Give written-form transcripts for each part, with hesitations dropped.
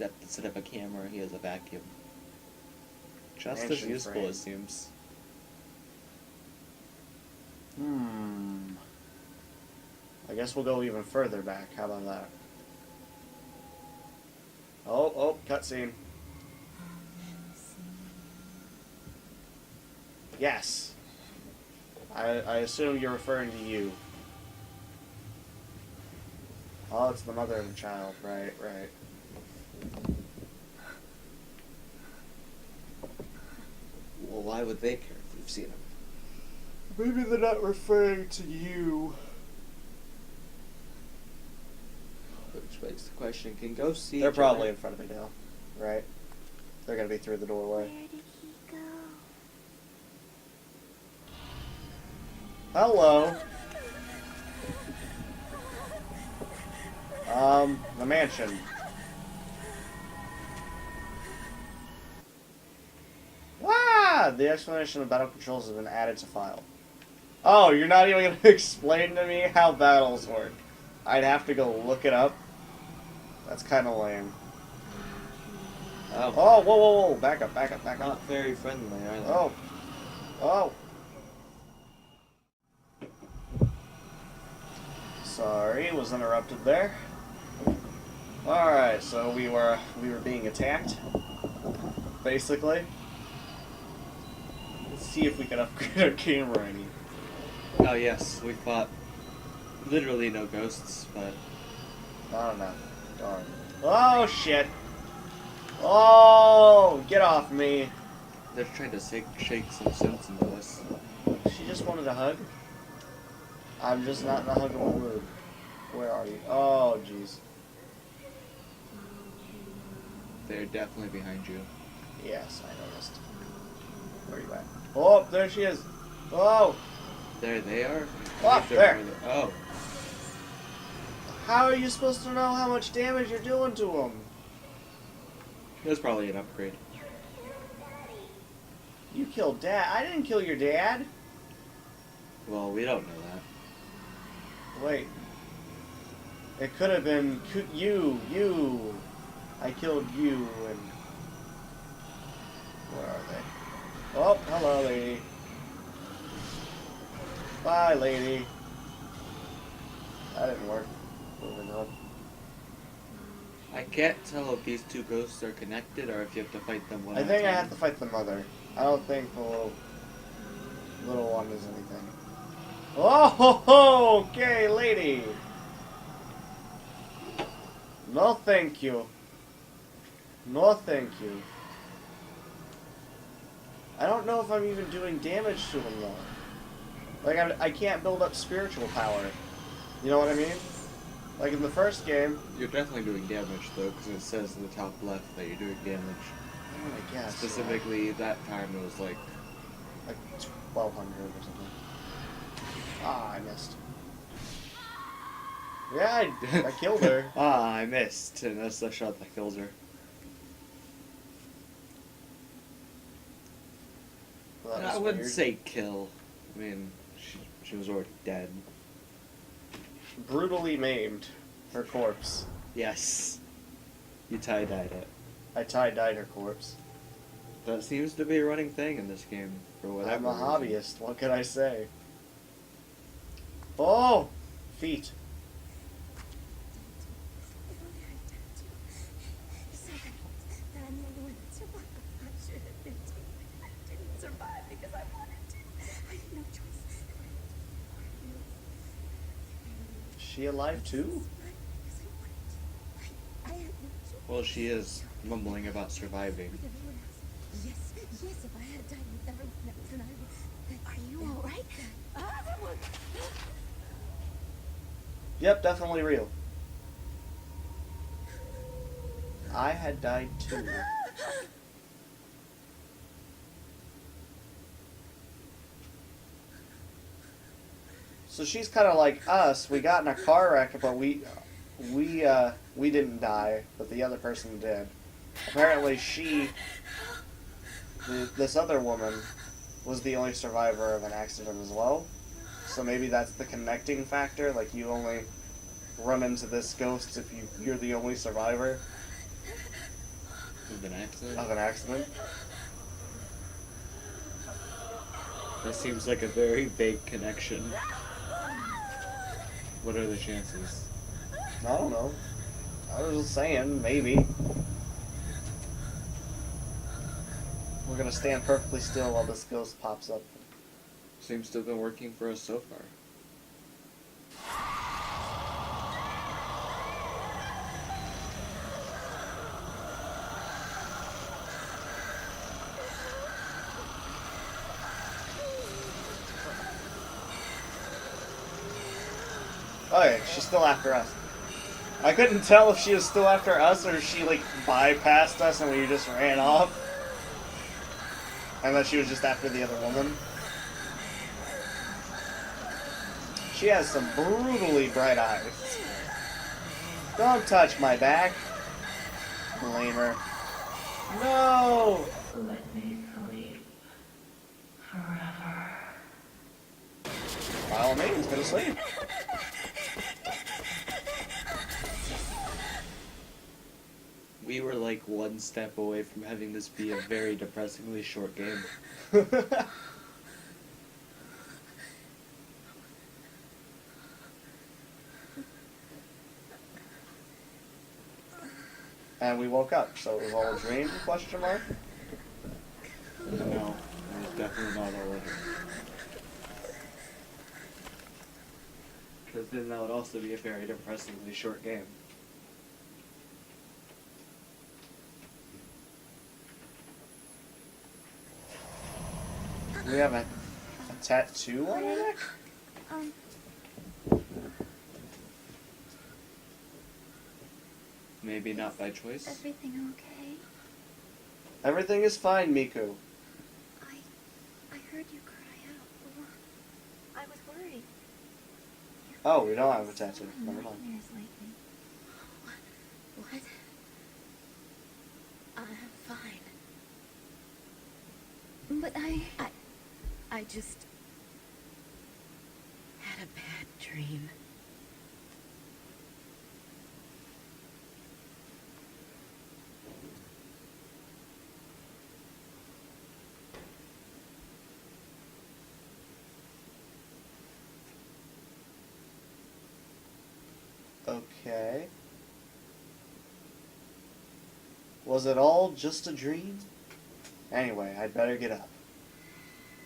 except instead of a camera, he has a vacuum. Just as Mansion useful, frame. it seems. I guess we'll go even further back. How about that? Oh, cutscene. Yes. I assume you're referring to you. Oh, it's the mother of the child. Right. Well, why would they care if we've seen him? Maybe they're not referring to you. Which begs the question, can ghosts see They're each probably other? in front of me now. Right? They're gonna be through the doorway. Where did he go? Hello. The mansion. Ah! The explanation of battle controls has been added to file. Oh, you're not even going to explain to me how battles work. I'd have to go look it up. That's kind of lame. Oh, Oh, whoa. Back up. not very friendly, are they? Oh. Sorry, was interrupted there. Alright, so we were being attacked. Basically. Let's see if we can upgrade our camera any. Oh yes, we fought literally no ghosts, but I don't know. Darn. Oh shit! Oh, get off me! they're trying to shake some sense into this. She just wanted a hug. I'm just not in a huggable mood. Where are you? Oh, jeez. They're definitely behind you. Yes, I noticed. Where are you at? Oh, there she is. Oh, There they are. Oh, If they're there. further- Oh, how are you supposed to know how much damage you're doing to them? that's probably an upgrade. You killed Dad. I didn't kill your dad. Well, we don't know that. Wait. It could have been you. I killed you and... Where are they? Oh, hello, lady. Bye, lady. That didn't work. Moving on. I can't tell if these two ghosts are connected or if you have to fight them one I at a think I time. have to fight the mother. I don't think the little one is anything. Oh, ho, ho, okay, lady. No, thank you. No, thank you. I don't know if I'm even doing damage to him, though. Like, I can't build up spiritual power. You know what I mean? Like in the first game... You're definitely doing damage, though, because it says in the top left that you're doing damage. I guess. Specifically, that time it was like... Like 1,200 or something. Ah, I missed. Yeah, I killed her. Ah, I missed, and that's the shot that kills her. Well, that I was wouldn't weird. say kill. I mean, she was already dead. Brutally maimed her corpse. Yes. You tie-dyed it. I tie-dyed her corpse. That seems to be a running thing in this game, for whatever I'm a reason. hobbyist. What can I say? Oh! Feet. That I'm the only one that survived. I should have been too. I didn't survive because I wanted to. I had no choice. Is she alive too? Because I wanted to. I had no choice. Well, she is mumbling about surviving. With everyone else. Yes, if I had died with everyone else, then I would. Are you alright? Yep, definitely real. I had died too. So she's kind of like us. We got in a car wreck, but we didn't die, but the other person did. Apparently, this other woman, was the only survivor of an accident as well. So maybe that's the connecting factor. Like you only run into this ghost if you're the only survivor. With an accident? of an accident. That seems like a very vague connection. What are the chances? I don't know. I was just saying, maybe. We're gonna stand perfectly still while this ghost pops up. Seems to have been working for us so far. Oh yeah, she's still after us. I couldn't tell if she was still after us or if she like bypassed us and we just ran off. And that she was just after the other woman. She has some brutally bright eyes. Don't touch my back. Lamer. No! Let me sleep forever. By all means, go to sleep. We were like one step away from having this be a very depressingly short game. And we woke up, so it was all a dream, question mark? No, it was definitely not all of it. Because then that would also be a very depressingly short game. Do we have a tattoo on our neck? Um, Maybe not by choice. everything okay? Everything is fine, Miku. I heard you cry out. I was worried. Oh, we don't have a tattoo. Never mind. Nightmares lately. What? I'm fine. But I just had a bad dream. Okay. Was it all just a dream? Anyway, I'd better get up.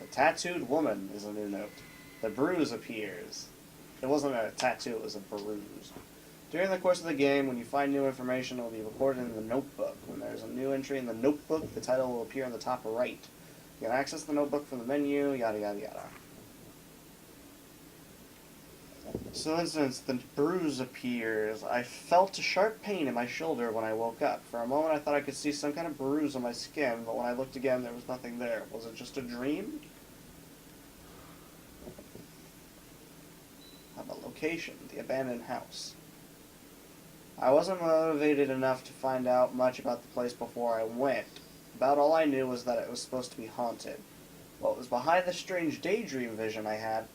The tattooed woman is a new note. The bruise appears. It wasn't a tattoo, it was a bruise. During the course of the game, when you find new information, it will be recorded in the notebook. When there's a new entry in the notebook, the title will appear in the top right. You can access the notebook from the menu, yada yada yada. So, instance, the bruise appears. I felt a sharp pain in my shoulder when I woke up. For a moment, I thought I could see some kind of bruise on my skin, but when I looked again, there was nothing there. Was it just a dream? I have a location, the abandoned house. I wasn't motivated enough to find out much about the place before I went. About all I knew was that it was supposed to be haunted. What was behind the strange daydream vision I had,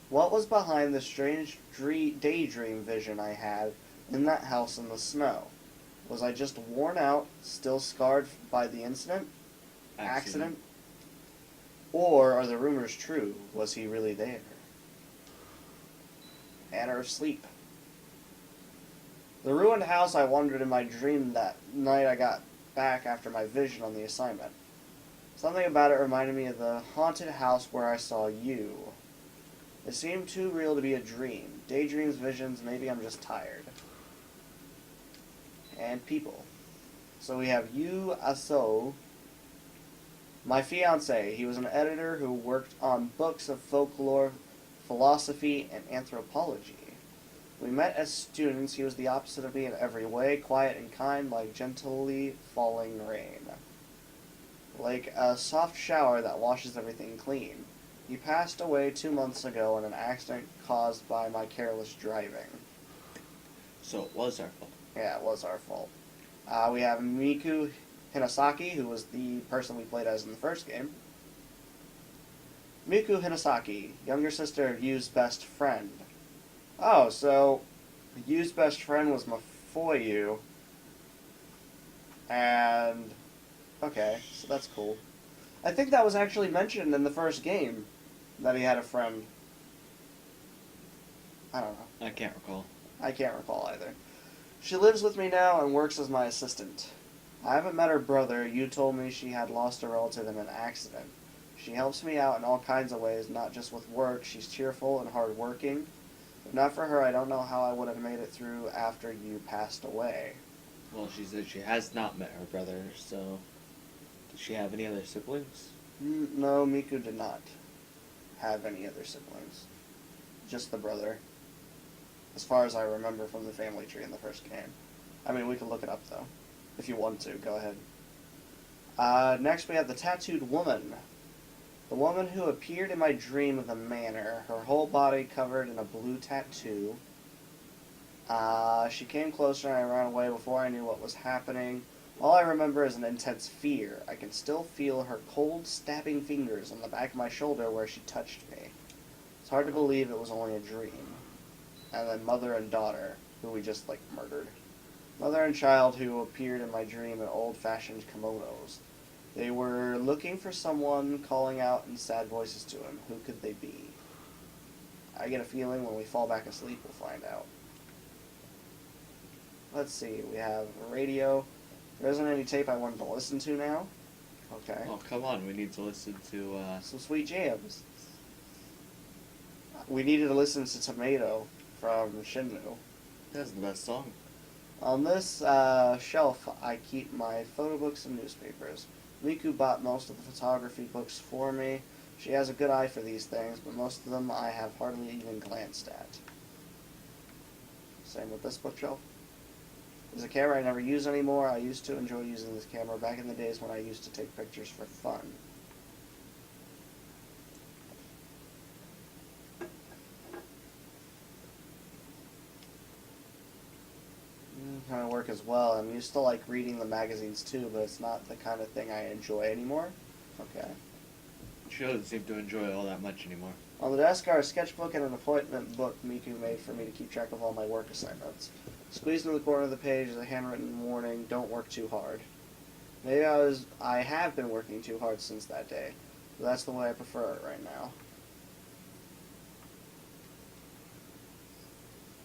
What was behind the strange daydream vision I had in that house in the snow? Was I just worn out, still scarred by the incident? Accident? Or are the rumors true? Was he really there? Manner of sleep. The ruined house I wandered in my dream that night I got back after my vision on the assignment. Something about it reminded me of the haunted house where I saw you. It seemed too real to be a dream. Daydreams, visions, maybe I'm just tired. And people. So we have Yu Aso, my fiancé. He was an editor who worked on books of folklore, philosophy, and anthropology. We met as students. He was the opposite of me in every way, quiet and kind, like gently falling rain. Like a soft shower that washes everything clean. He passed away 2 months ago in an accident caused by my careless driving. So it was our fault. Yeah, it was our fault. We have Miku Hinasaki, who was the person we played as in the first game. Miku Hinasaki, younger sister of Yu's best friend. Oh, so Yu's best friend was my for you. And okay, so that's cool. I think that was actually mentioned in the first game that he had a friend. I don't know. I can't recall. I can't recall either. She lives with me now and works as my assistant. I haven't met her brother. You told me she had lost a relative in an accident. She helps me out in all kinds of ways, not just with work. She's cheerful and hardworking. If not for her, I don't know how I would have made it through after you passed away. Well, she said she has not met her brother, so... Does she have any other siblings? No, Miku did not have any other siblings. Just the brother. As far as I remember from the family tree in the first game. I mean, we can look it up, though. If you want to, go ahead. Next we have the tattooed woman. The woman who appeared in my dream of the manor. Her whole body covered in a blue tattoo. She came closer and I ran away before I knew what was happening. All I remember is an intense fear. I can still feel her cold, stabbing fingers on the back of my shoulder where she touched me. It's hard to believe it was only a dream. And then mother and daughter, who we just, murdered. Mother and child who appeared in my dream in old-fashioned kimonos. They were looking for someone, calling out in sad voices to him. Who could they be? I get a feeling when we fall back asleep we'll find out. Let's see, we have a radio. There isn't any tape I wanted to listen to now. Okay. Oh, come on, we need to listen to, Some sweet jams. We needed to listen to Tomato from Shenmue. That's the best song. On this shelf, I keep my photo books and newspapers. Miku bought most of the photography books for me. She has a good eye for these things, but most of them I have hardly even glanced at. Same with this bookshelf. There's a camera I never use anymore. I used to enjoy using this camera back in the days when I used to take pictures for fun. Kind of work as well. I'm used to reading the magazines too, but it's not the kind of thing I enjoy anymore. Okay. She doesn't seem to enjoy it all that much anymore. On the desk are a sketchbook and an appointment book Miku made for me to keep track of all my work assignments. Squeezed into the corner of the page is a handwritten warning, don't work too hard. Maybe I have been working too hard since that day, but that's the way I prefer it right now.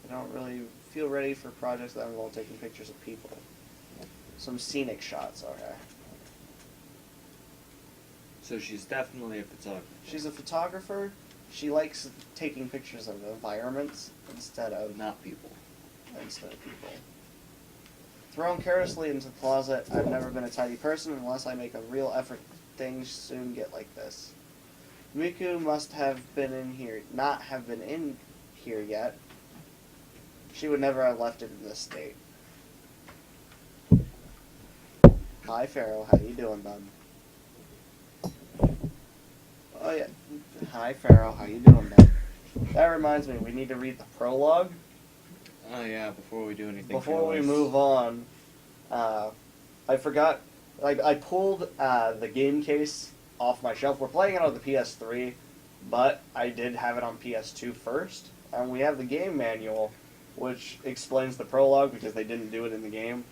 I don't really feel ready for projects that involve taking pictures of people. Some scenic shots, okay. So she's definitely a photographer. She's a photographer. She likes taking pictures of environments instead of people. people. Thrown carelessly into the closet, I've never been a tidy person unless I make a real effort. Things soon get like this. Miku must have been in here, not have been in here yet. She would never have left it in this state. Hi, Pharaoh. How you doing, bud? Oh, yeah. Hi, Pharaoh. How you doing, bud? That reminds me, we need to read the prologue. Oh, yeah, before we do anything. Before we move on, I forgot, I pulled the game case off my shelf. We're playing it on the PS3, but I did have it on PS2 first, and we have the game manual, which explains the prologue because they didn't do it in the game.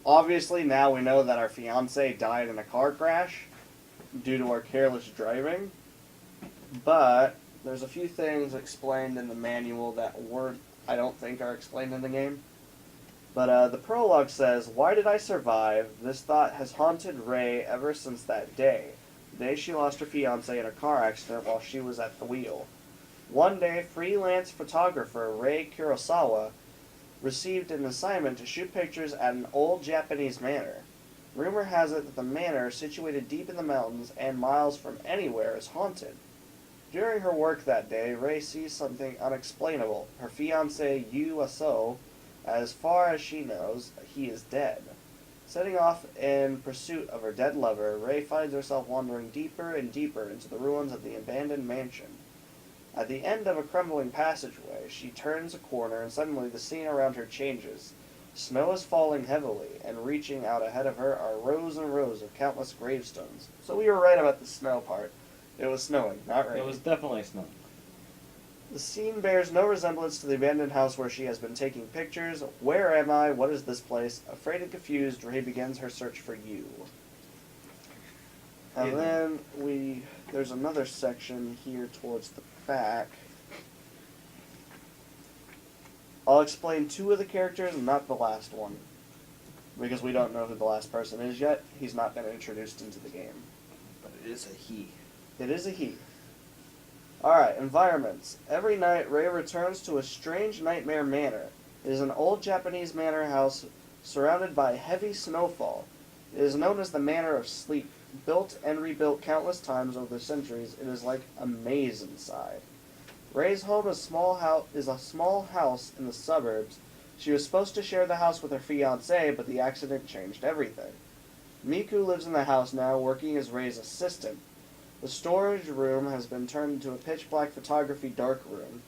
Obviously, now we know that our fiance died in a car crash due to our careless driving, but there's a few things explained in the manual that weren't, I don't think, are explained in the game. But the prologue says, "Why did I survive? This thought has haunted Rei ever since that day. The day she lost her fiancé in a car accident while she was at the wheel. One day, freelance photographer Rei Kurosawa received an assignment to shoot pictures at an old Japanese manor. Rumor has it that the manor, situated deep in the mountains and miles from anywhere, is haunted. During her work that day, Rei sees something unexplainable. Her fiancé, Yu Aso, as far as she knows, he is dead. Setting off in pursuit of her dead lover, Rei finds herself wandering deeper and deeper into the ruins of the abandoned mansion. At the end of a crumbling passageway, she turns a corner and suddenly the scene around her changes. Snow is falling heavily, and reaching out ahead of her are rows and rows of countless gravestones." So we were right about the snow part. It was snowing, not raining. It was definitely snowing. The scene bears no resemblance to the abandoned house where she has been taking pictures. Where am I? What is this place? Afraid and confused, Ray begins her search for you. And Yeah. then there's another section here towards the back. I'll explain 2 of the characters and not the last one. Because we don't know who the last person is yet. He's not been introduced into the game. But it is a he. It is a he. Alright, environments. Every night, Ray returns to a strange nightmare manor. It is an old Japanese manor house surrounded by heavy snowfall. It is known as the Manor of Sleep. Built and rebuilt countless times over the centuries, it is like a maze inside. Ray's home is a small house in the suburbs. She was supposed to share the house with her fiancé, but the accident changed everything. Miku lives in the house now, working as Ray's assistant. The storage room has been turned into a pitch-black photography darkroom.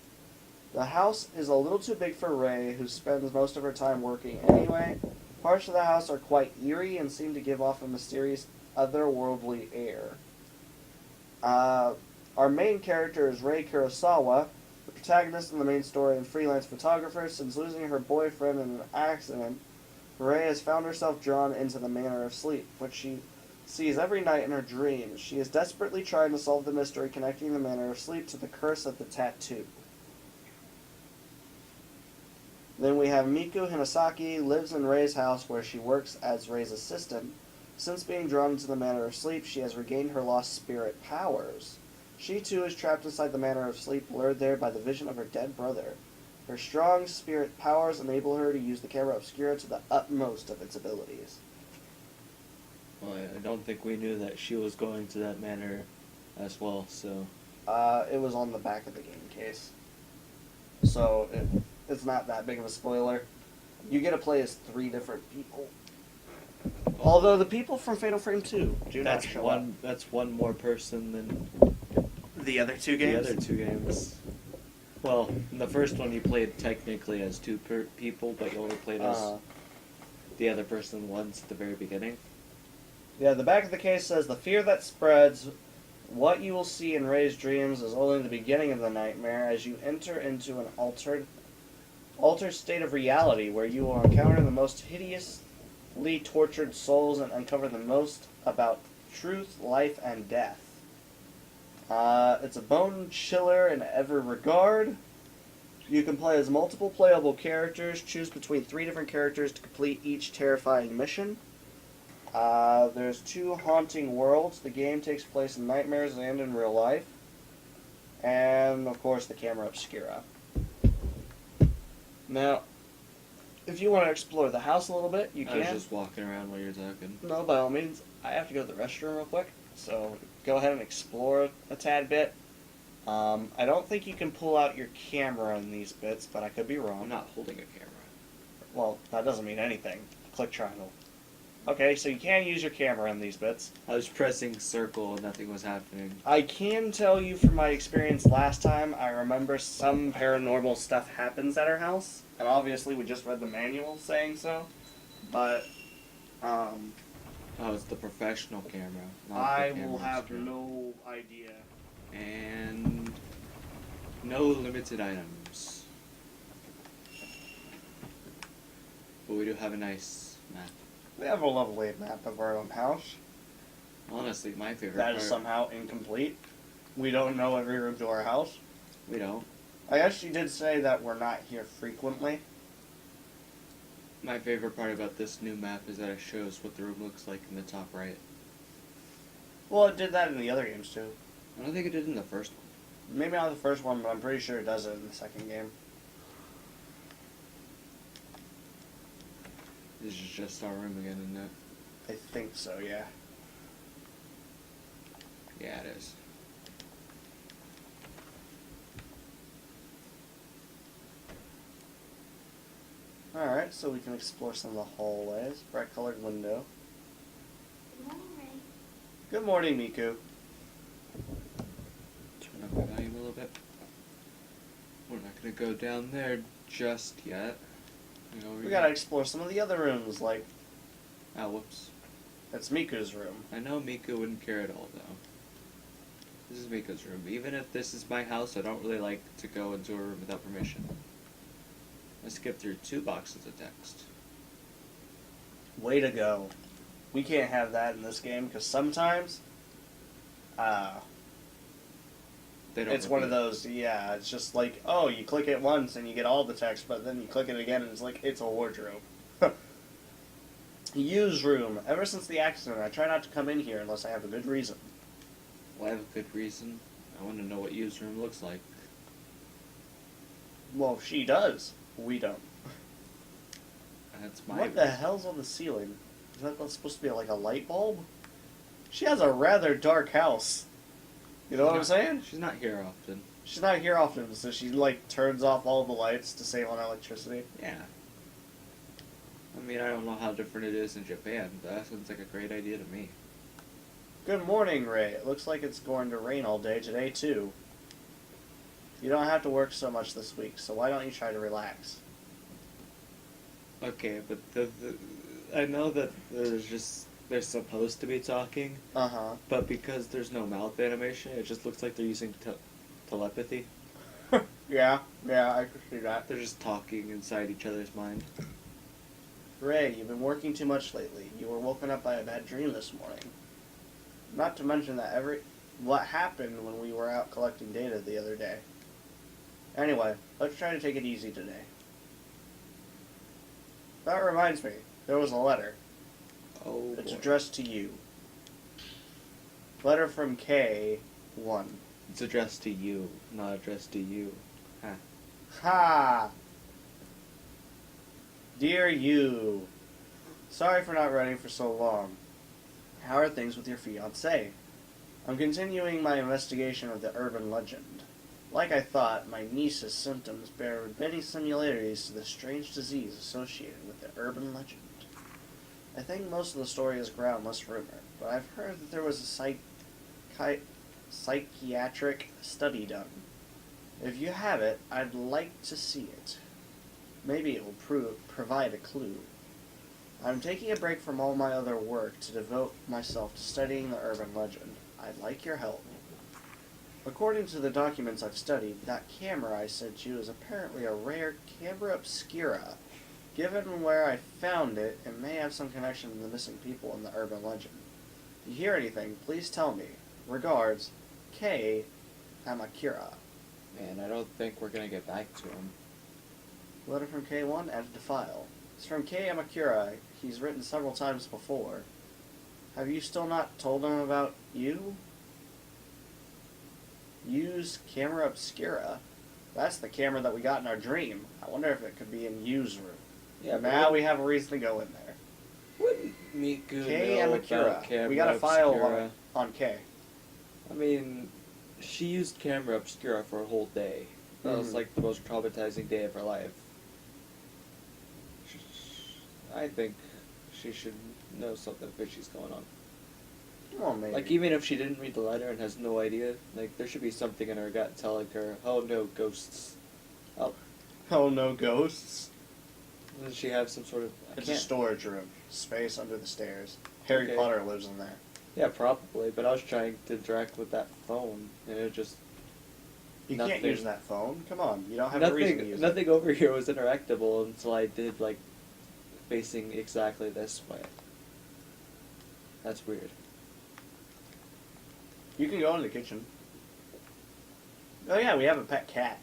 The house is a little too big for Ray, who spends most of her time working anyway. Parts of the house are quite eerie and seem to give off a mysterious, otherworldly air. Our main character is Ray Kurosawa, the protagonist in the main story and freelance photographer. Since losing her boyfriend in an accident, Ray has found herself drawn into the Manor of Sleep, which she sees every night in her dreams. She is desperately trying to solve the mystery connecting the Manor of Sleep to the curse of the tattoo. Then we have Miku Hinasaki, lives in Ray's house where she works as Ray's assistant. Since being drawn into the Manor of Sleep, she has regained her lost spirit powers. She too is trapped inside the Manor of Sleep, lured there by the vision of her dead brother. Her strong spirit powers enable her to use the camera obscura to the utmost of its abilities. Well, I don't think we knew that she was going to that manor as well, so... It was on the back of the game case. So, it's not that big of a spoiler. You get to play as 3 different people. Although the people from Fatal Frame 2 do not show up. That's one more person than The other 2 the other 2 games. Well, in the first one you played technically as 2 people, but you only played as the other person once at the very beginning. Yeah, the back of the case says, the fear that spreads, what you will see in Ray's dreams is only the beginning of the nightmare as you enter into an altered state of reality where you will encounter the most hideously tortured souls and uncover the most about truth, life, and death. It's a bone chiller in every regard. You can play as multiple playable characters, choose between 3 different characters to complete each terrifying mission. There's 2 haunting worlds. The game takes place in nightmares and in real life. And, of course, the camera obscura. Now, if you want to explore the house a little bit, you I can. was just walking around while you're talking. No, by all means. I have to go to the restroom real quick, so go ahead and explore a tad bit. I don't think you can pull out your camera in these bits, but I could be wrong. I'm not holding a camera. Well, that doesn't mean anything. Click triangle. Okay, so you can use your camera in these bits. I was pressing circle and nothing was happening. I can tell you from my experience last time, I remember some paranormal stuff happens at our house. And obviously we just read the manual saying so. But, Oh, it's the professional camera. Not I the camera will have obscura. no idea. And no limited items. But we do have a nice map. We have a lovely map of our own house. Honestly, my favorite That part. is somehow incomplete. We don't know every room to our house. We don't. I guess you did say that we're not here frequently. My favorite part about this new map is that it shows what the room looks like in the top right. Well, it did that in the other games too. I don't think it did in the first one. Maybe not the first one, but I'm pretty sure it does it in the second game. This is just our room again, isn't it? I think so, yeah. Yeah, it is. Alright, so we can explore some of the hallways. Bright colored window. Good morning, Ray. Good morning, Miku. Turn up the volume a little bit. We're not gonna go down there just yet. We gotta explore some of the other rooms, like, Oh, whoops. it's Miku's room. I know Miku wouldn't care at all, though. This is Miko's room. Even if this is my house, I don't really like to go into a room without permission. I skipped through 2 boxes of text. Way to go. We can't have that in this game because sometimes They don't it's one of repeat. those, yeah, it's just like, oh, you click it once and you get all the text, but then you click it again and it's like, it's a wardrobe. Use room. Ever since the accident, I try not to come in here unless I have a good reason. Well, I have a good reason. I want to know what U's room looks like. Well, she does. We don't. That's my What the reason. hell's on the ceiling? Is that supposed to be like a light bulb? She has a rather dark house. You know what I'm saying? She's not here often. She's not here often, so she like turns off all the lights to save on electricity. Yeah. I mean, I don't know how different it is in Japan, but that sounds like a great idea to me. Good morning, Ray. It looks like it's going to rain all day today, too. You don't have to work so much this week, so why don't you try to relax? Okay, but I know that they're supposed to be talking, Uh-huh. but because there's no mouth animation, it just looks like they're using telepathy. Yeah, I could see that. They're just talking inside each other's mind. Ray, you've been working too much lately. You were woken up by a bad dream this morning. Not to mention that what happened when we were out collecting data the other day. Anyway, let's try to take it easy today. That reminds me, there was a letter. Oh, It's boy. addressed to you. Letter from K1. It's addressed to you, not addressed to you. Huh. Ha! Dear you, sorry for not writing for so long. How are things with your fiancé? I'm continuing my investigation of the urban legend. Like I thought, my niece's symptoms bear many similarities to the strange disease associated with the urban legend. I think most of the story is groundless rumor, but I've heard that there was a psychiatric study done. If you have it, I'd like to see it. Maybe it will provide a clue. I'm taking a break from all my other work to devote myself to studying the urban legend. I'd like your help. According to the documents I've studied, that camera I sent you is apparently a rare camera obscura. Given where I found it, it may have some connection to the missing people in the urban legend. If you hear anything, please tell me. Regards, K. Amakura. Man, I don't think we're gonna get back to him. Letter from K1 added to file. It's from K. Amakura. He's written several times before. Have you still not told him about you? Use camera obscura. That's the camera that we got in our dream. I wonder if it could be in Yu's room. Yeah, Now we have a reason to go in there. Wouldn't Miku K. know Amakura. about camera We got a file obscura? on K. I mean, she used camera obscura for a whole day. That was Mhm. like the most traumatizing day of her life. I think she should know something fishy's going on. Well, maybe. Like, even if she didn't read the letter and has no idea, like, there should be something in her gut telling her, oh no, ghosts. Oh, Oh, no ghosts. does she have some sort of... I It's a can't... storage room. Space under the stairs. Harry Okay. Potter lives in there. Yeah, probably, but I was trying to interact with that phone, and it just... You can't Nothing. use that phone. Come on, you don't have a reason to use nothing over here was interactable until I did, like, facing exactly this way. That's weird. it. You can go in the kitchen. Oh yeah, we have a pet cat.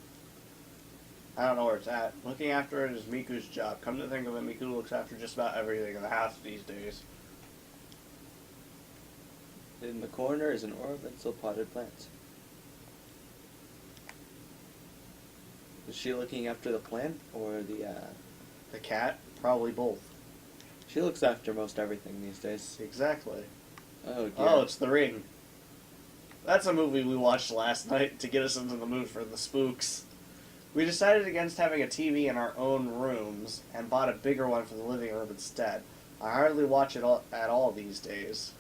I don't know where it's at. Looking after it is Miku's job. Come to think of it, Miku looks after just about everything in the house these days. In the corner is an ornamental potted plant. Is she looking after the plant or the, The cat? Probably both. She looks after most everything these days. Exactly. Oh, dear. Oh, it's The Ring. That's a movie we watched last night to get us into the mood for the spooks. We decided against having a TV in our own rooms and bought a bigger one for the living room instead. I hardly watch it at all these days.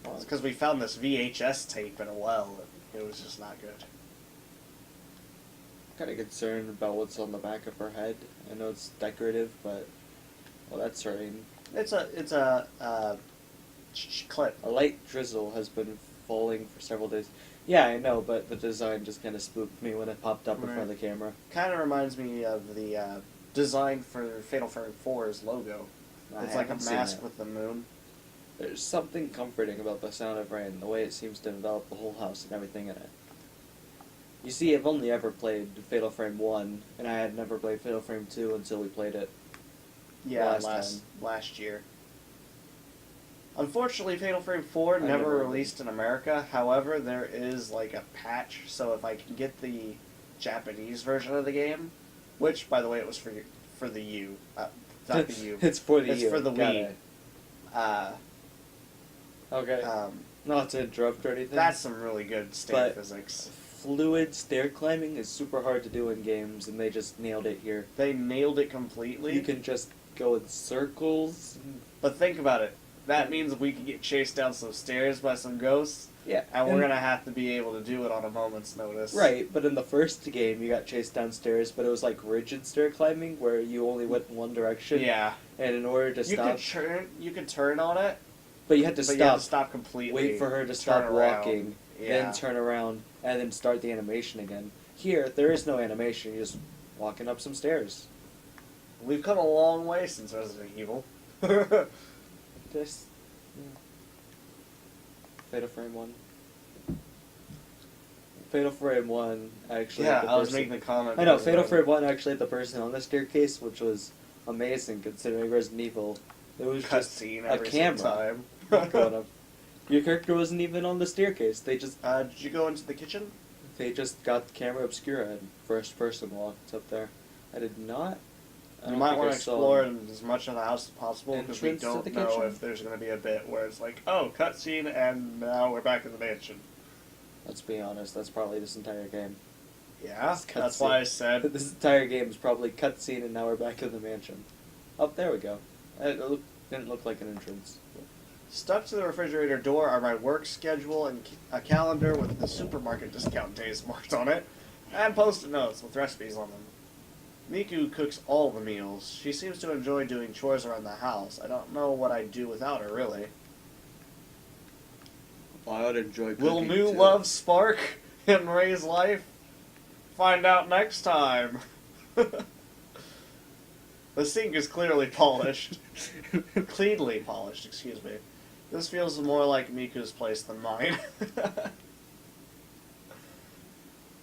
Well, it's because we found this VHS tape in a well, and it was just not good. Kind of concerned about what's on the back of her head. I know it's decorative, but... Well, that's hurting. It's a clip. A light drizzle has been falling for several days. Yeah, I know, but the design just kind of spooked me when it popped up in front of the camera. Kind of reminds me of the design for Fatal Frame 4's logo. I It's like a haven't seen mask it. with the moon. There's something comforting about the sound of rain, the way it seems to envelop the whole house and everything in it. You see, I've only ever played Fatal Frame 1, and I had never played Fatal Frame 2 until we played it. Yeah, Last last year. Unfortunately, Fatal Frame 4 I never never released in America. However, there is like a patch, so if I can get the Japanese version of the game, which, by the way, it was for the U, not the U. It's for the It's U. for the Got Wii. it. Uh, Okay. Not to interrupt or anything. that's some really good state But- physics. Fluid stair climbing is super hard to do in games, and they just nailed it here. They nailed it completely. You can just go in circles. But think about it. That means we can get chased down some stairs by some ghosts, Yeah. and we're gonna have to be able to do it on a moment's notice. Right, but in the first game, you got chased downstairs, but it was like rigid stair climbing where you only went in one direction. Yeah. And in order to You stop, could turn on it, but you had to but you have stop, to stop completely. wait for her to turn stop around. walking, Yeah. then turn around, and then start the animation again. Here, there is no animation. You're just walking up some stairs. We've come a long way since Resident Evil. This, yeah. Fatal Frame 1. Fatal Frame 1 actually. yeah, had the I was person- making the comment. I know, because, Fatal Frame 1 actually had the person on the staircase, which was amazing considering Resident Evil. It was just cutscene a every camera single time. going up. Your character wasn't even on the staircase. They just Did you go into the kitchen? got the camera obscura and first person walked up there. I did not. I You don't might think want I to saw explore him. as much of the house as possible because we Entrance to don't the know kitchen? if there's going to be a bit where it's like, oh, cutscene, and now we're back in the mansion. Let's be honest, that's probably this entire game. Yeah, It's that's cutscene. why I said. This entire game is probably cutscene and now we're back in the mansion. Oh, there we go. Didn't look like an entrance. Stuck to the refrigerator door are my work schedule and a calendar with the supermarket discount days marked on it, and post-it notes with recipes on them. Miku cooks all the meals. She seems to enjoy doing chores around the house. I don't know what I'd do without her, really. Well, I would enjoy Will new love spark in Ray's life? Find out next time. The sink is clearly polished. Cleanly polished, excuse me. This feels more like Miku's place than mine.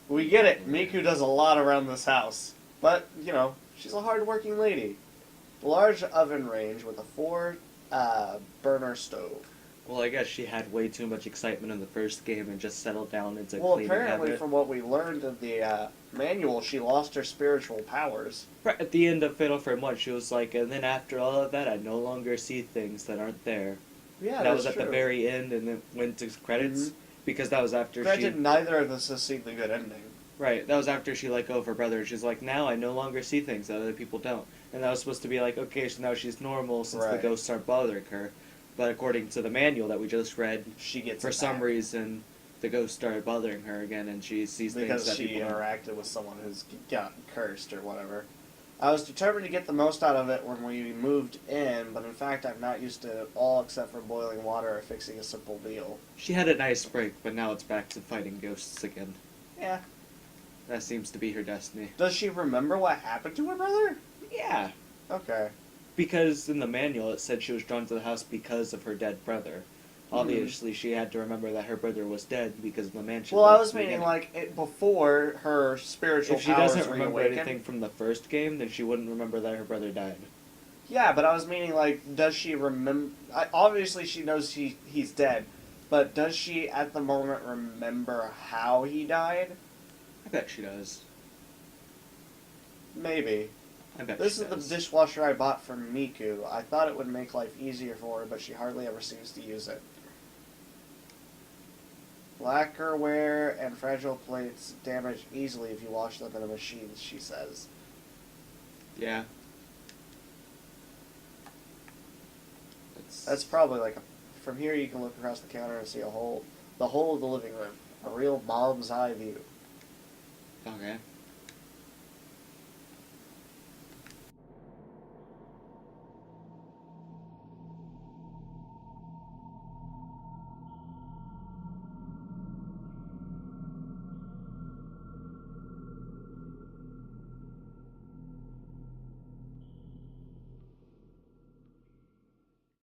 We get it. Miku does a lot around this house. But, you know, she's a hard-working lady. Large oven range with a 4-burner stove. Well, I guess she had way too much excitement in the first game and just settled down into Well, cleaning apparently, habit. from what we learned in the manual, she lost her spiritual powers. Right at the end of Fatal Frame 1, she was like, and then after all of that, I no longer see things that aren't there. Yeah, that was at the very end, and then went to credits, Mhm. because that was after Granted, she... neither of us has seen the good ending. Right, that was after she let go of her brother. She's like, now I no longer see things that other people don't. And that was supposed to be like, okay, so now she's normal since the Right. ghosts aren't bothering her. But according to the manual that we just read, She gets for it some back. reason, the ghosts started bothering her again, and she sees Because things that she people don't. interacted with someone who's gotten cursed or whatever. I was determined to get the most out of it when we moved in, but in fact I've not used it at all except for boiling water or fixing a simple meal. She had a nice break, but now it's back to fighting ghosts again. Yeah. That seems to be her destiny. Does she remember what happened to her brother? Yeah, Okay. because in the manual it said she was drawn to the house because of her dead brother. Obviously, she had to remember that her brother was dead because of the mansion. Well, I at was the meaning beginning. like before her spiritual If she powers doesn't remember reawaken. anything from the first game, then she wouldn't remember that her brother died. Yeah, but I was meaning like, does she remember? Obviously, she knows he's dead, but does she at the moment remember how he died? I bet she does. Maybe. I bet This she is the does. dishwasher I bought from Miku. I thought it would make life easier for her, but she hardly ever seems to use it. Lacquerware and fragile plates damage easily if you wash them in a machine, she says. Yeah. That's probably like from here you can look across the counter and see the whole of the living room. A real mom's eye view. Okay.